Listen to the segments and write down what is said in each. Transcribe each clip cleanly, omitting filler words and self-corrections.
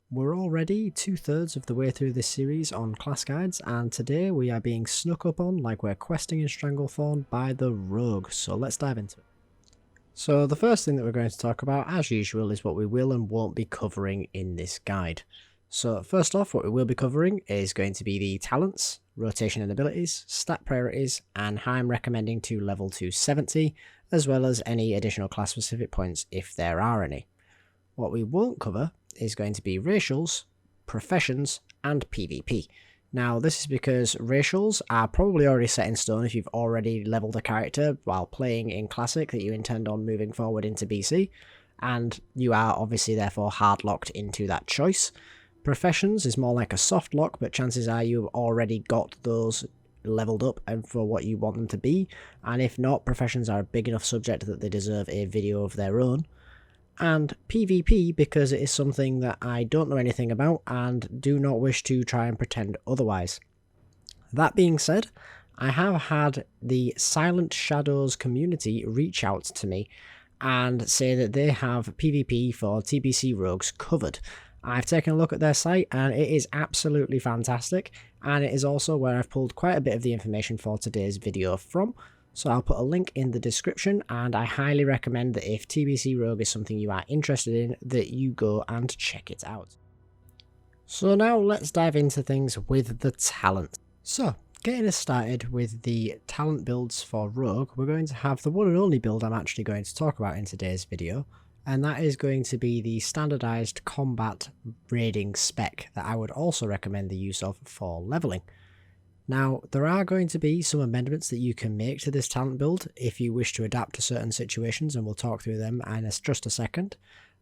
We're already 2/3 of the way through this series on class guides, and today we are being snuck up on like we're questing in Stranglethorn by the rogue, so let's dive into it. So the first thing that we're going to talk about, as usual, is what we will and won't be covering in this guide. So first off, what we will be covering is going to be the talents, rotation and abilities, stat priorities, and how I'm recommending to level to 70, as well as any additional class specific points if there are any. What we won't cover is going to be racials, professions, and PvP. Now, this is because racials are probably already set in stone if you've already leveled a character while playing in Classic that you intend on moving forward into BC, and you are obviously therefore hard locked into that choice. Professions is more like a soft lock, but chances are you've already got those leveled up and for what you want them to be, and if not, professions are a big enough subject that they deserve a video of their own. And PvP because it is something that I don't know anything about and do not wish to try and pretend otherwise. That being said, I have had the Silent Shadows community reach out to me and say that they have PvP for TBC rogues covered. I've taken a look at their site and it is absolutely fantastic, and it is also where I've pulled quite a bit of the information for today's video from. So I'll put a link in the description, and I highly recommend that if TBC Rogue is something you are interested in, that you go and check it out. So now let's dive into things with the talent. So getting us started with the talent builds for Rogue, we're going to have the one and only build I'm actually going to talk about in today's video, and that is going to be the standardized combat raiding spec that I would also recommend the use of for leveling. Now, there are going to be some amendments that you can make to this talent build if you wish to adapt to certain situations, and we'll talk through them in just a second.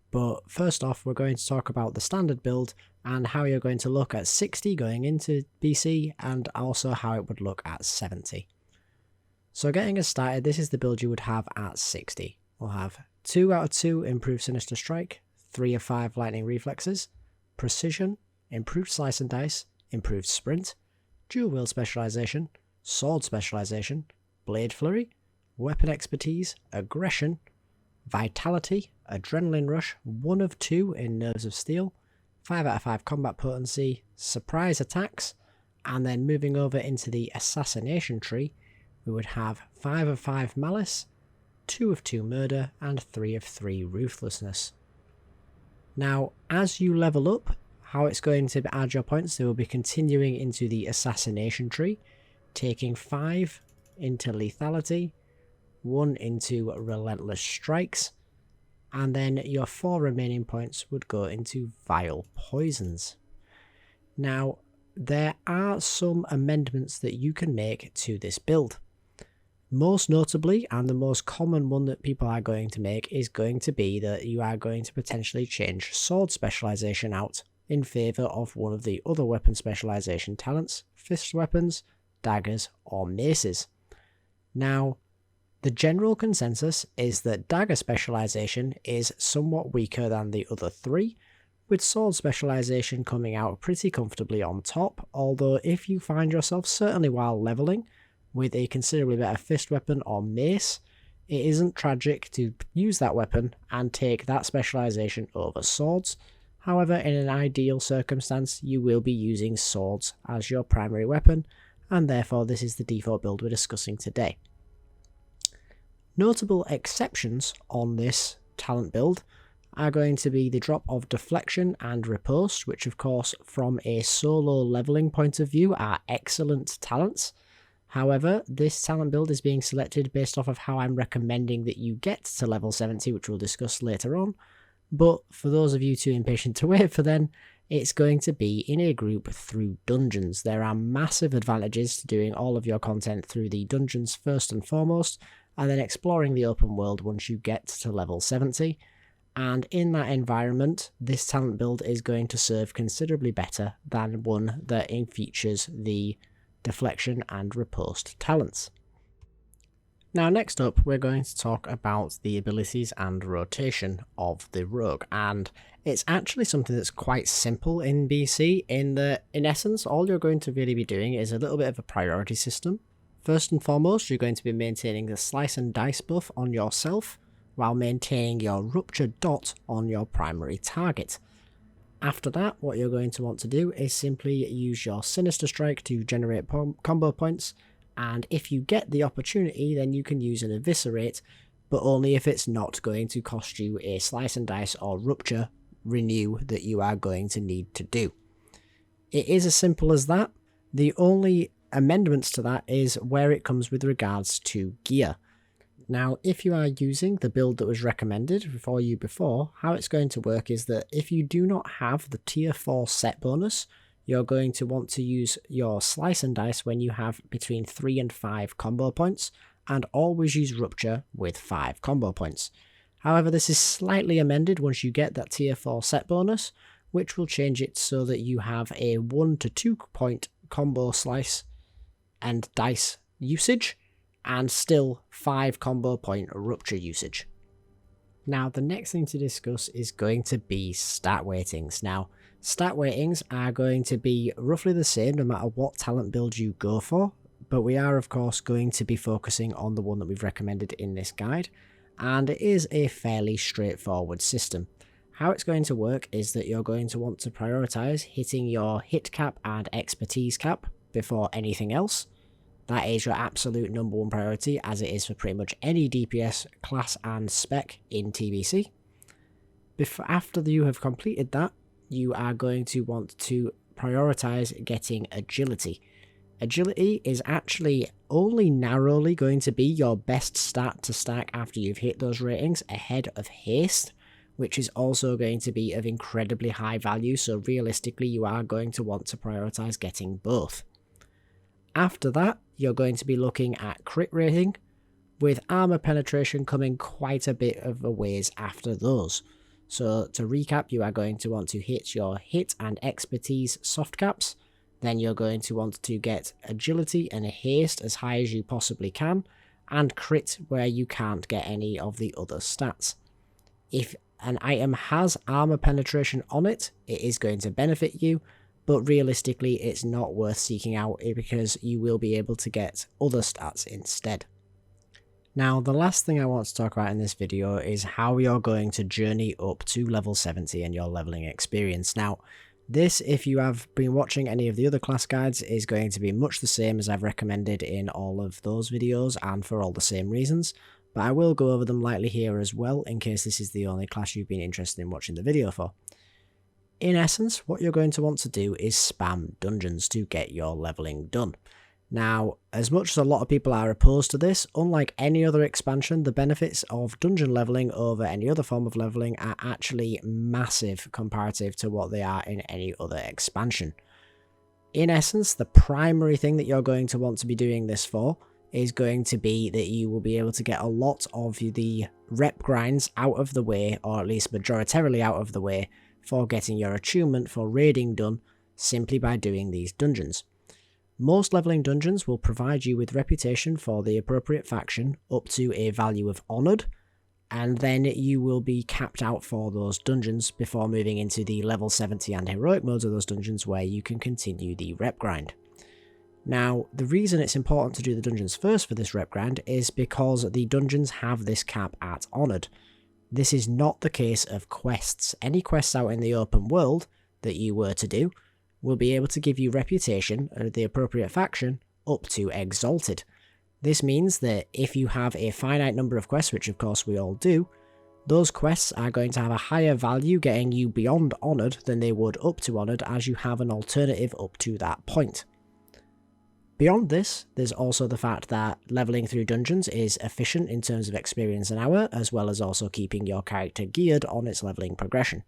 But first off, we're going to talk about the standard build and how you're going to look at 60 going into BC, and also how it would look at 70. So getting us started, this is the build you would have at 60. We'll have 2 out of 2 improved Sinister Strike, 3 of 5 Lightning Reflexes, Precision, improved Slice and Dice, improved Sprint, Dual Wield Specialization, Sword Specialization, Blade Flurry, Weapon Expertise, Aggression, Vitality, Adrenaline Rush, 1 of 2 in Nerves of Steel, 5 out of 5 Combat Potency, Surprise Attacks, and then moving over into the Assassination tree, we would have 5 of 5 Malice, 2 of 2 Murder, and 3 of 3 Ruthlessness. Now, as you level up, how it's going to add your points, they will be continuing into the Assassination tree, taking 5 into Lethality, 1 into Relentless Strikes, and then your 4 remaining points would go into Vile Poisons. Now, there are some amendments that you can make to this build. Most notably, and the most common one that people are going to make, is going to be that you are going to potentially change Sword Specialization out in favour of one of the other weapon specialization talents, fist weapons, daggers, or maces. Now, the general consensus is that dagger specialization is somewhat weaker than the other 3, with sword specialization coming out pretty comfortably on top, although if you find yourself, certainly while leveling, with a considerably better fist weapon or mace, it isn't tragic to use that weapon and take that specialization over swords. However, in an ideal circumstance, you will be using swords as your primary weapon, and therefore this is the default build we're discussing today. Notable exceptions on this talent build are going to be the drop of Deflection and Riposte, which of course from a solo leveling point of view are excellent talents. However, this talent build is being selected based off of how I'm recommending that you get to level 70, which we'll discuss later on. But for those of you too impatient to wait for then, it's going to be in a group through dungeons. There are massive advantages to doing all of your content through the dungeons first and foremost, and then exploring the open world once you get to level 70. And in that environment, this talent build is going to serve considerably better than one that features the Deflection and Riposte talents. Now next up, we're going to talk about the abilities and rotation of the rogue, and it's actually something that's quite simple in BC, in that in essence all you're going to really be doing is a little bit of a priority system. First and foremost, you're going to be maintaining the Slice and Dice buff on yourself, while maintaining your Rupture Dot on your primary target. After that, what you're going to want to do is simply use your Sinister Strike to generate combo points, and if you get the opportunity, then you can use an Eviscerate, but only if it's not going to cost you a Slice and Dice or Rupture renew that you are going to need to do. It is as simple as that. The only amendments to that is where it comes with regards to gear. Now, if you are using the build that was recommended for you before, how it's going to work is that if you do not have the tier 4 set bonus, you're going to want to use your Slice and Dice when you have between 3 and 5 combo points, and always use Rupture with 5 combo points. However, this is slightly amended once you get that tier 4 set bonus, which will change it so that you have a 1 to 2 point combo Slice and Dice usage, and still 5 combo point Rupture usage. Now, the next thing to discuss is going to be stat weightings. Now, stat weightings are going to be roughly the same no matter what talent build you go for, but we are of course going to be focusing on the one that we've recommended in this guide, and it is a fairly straightforward system. How it's going to work is that you're going to want to prioritize hitting your hit cap and expertise cap before anything else. That is your absolute number one priority, as it is for pretty much any DPS class and spec in TBC. After you have completed that, you are going to want to prioritize getting agility. Agility is actually only narrowly going to be your best stat to stack after you've hit those ratings, ahead of haste, which is also going to be of incredibly high value, so realistically you are going to want to prioritize getting both. After that, you're going to be looking at crit rating, with armor penetration coming quite a bit of a ways after those. So to recap, you are going to want to hit your hit and expertise soft caps, then you're going to want to get agility and haste as high as you possibly can, and crit where you can't get any of the other stats. If an item has armor penetration on it, it is going to benefit you, but realistically it's not worth seeking out because you will be able to get other stats instead. Now, the last thing I want to talk about in this video is how you're going to journey up to level 70 and your leveling experience. Now, this, if you have been watching any of the other class guides, is going to be much the same as I've recommended in all of those videos, and for all the same reasons, but I will go over them lightly here as well in case this is the only class you've been interested in watching the video for. In essence, what you're going to want to do is spam dungeons to get your leveling done. Now, as much as a lot of people are opposed to this, unlike any other expansion, the benefits of dungeon leveling over any other form of leveling are actually massive comparative to what they are in any other expansion. In essence, the primary thing that you're going to want to be doing this for is going to be that you will be able to get a lot of the rep grinds out of the way, or at least majoritarily out of the way, for getting your attunement for raiding done simply by doing these dungeons. Most leveling dungeons will provide you with reputation for the appropriate faction up to a value of honoured, and then you will be capped out for those dungeons before moving into the level 70 and heroic modes of those dungeons where you can continue the rep grind. Now, the reason it's important to do the dungeons first for this rep grind is because the dungeons have this cap at honoured. This is not the case of quests. Any quests out in the open world that you were to do will be able to give you reputation of the appropriate faction up to exalted. This means that if you have a finite number of quests, which of course we all do, those quests are going to have a higher value getting you beyond honoured than they would up to honoured, as you have an alternative up to that point. Beyond this, there's also the fact that leveling through dungeons is efficient in terms of experience an hour, as well as also keeping your character geared on its leveling progression.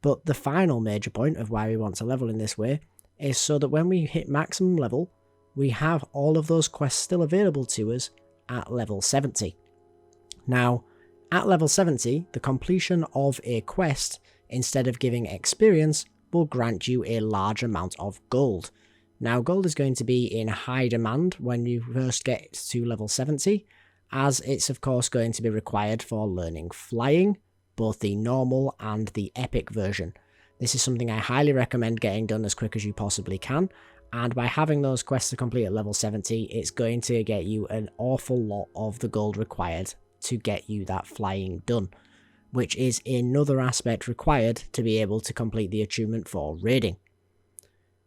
But the final major point of why we want to level in this way is so that when we hit maximum level, we have all of those quests still available to us at level 70. Now, at level 70, the completion of a quest, instead of giving experience, will grant you a large amount of gold. Now, gold is going to be in high demand when you first get to level 70, as it's of course going to be required for learning flying, both the normal and the epic version. This is something I highly recommend getting done as quick as you possibly can, and by having those quests to complete at level 70, it's going to get you an awful lot of the gold required to get you that flying done. which is another aspect required to be able to complete the attunement for raiding.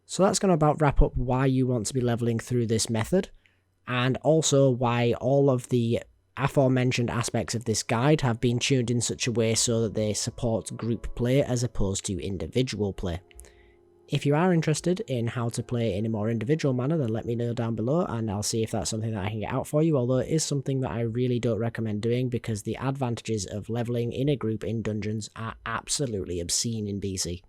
So that's going to about wrap up why you want to be leveling through this method, and also why all of the aforementioned aspects of this guide have been tuned in such a way so that they support group play as opposed to individual play. If you are interested in how to play in a more individual manner, then let me know down below and I'll see if that's something that I can get out for you, although it is something that I really don't recommend doing because the advantages of leveling in a group in dungeons are absolutely obscene in BC.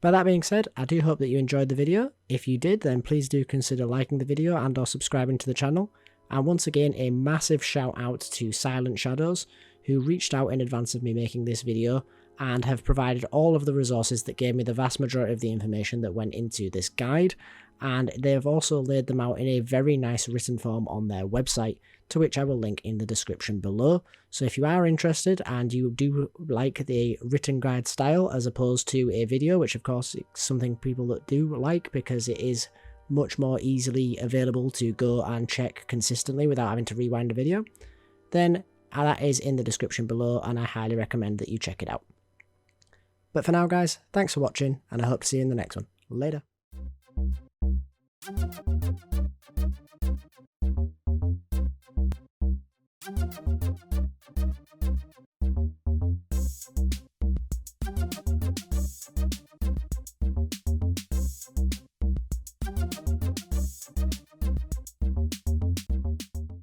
By that being said, I do hope that you enjoyed the video. If you did, then please do consider liking the video and or subscribing to the channel. And once again, a massive shout out to Silent Shadows, who reached out in advance of me making this video and have provided all of the resources that gave me the vast majority of the information that went into this guide, and they have also laid them out in a very nice written form on their website, to which I will link in the description below. So if you are interested and you do like the written guide style as opposed to a video, which of course is something people that do like because it is much more easily available to go and check consistently without having to rewind a video, then that is in the description below and I highly recommend that you check it out. But for now guys, thanks for watching and I hope to see you in the next one. Later.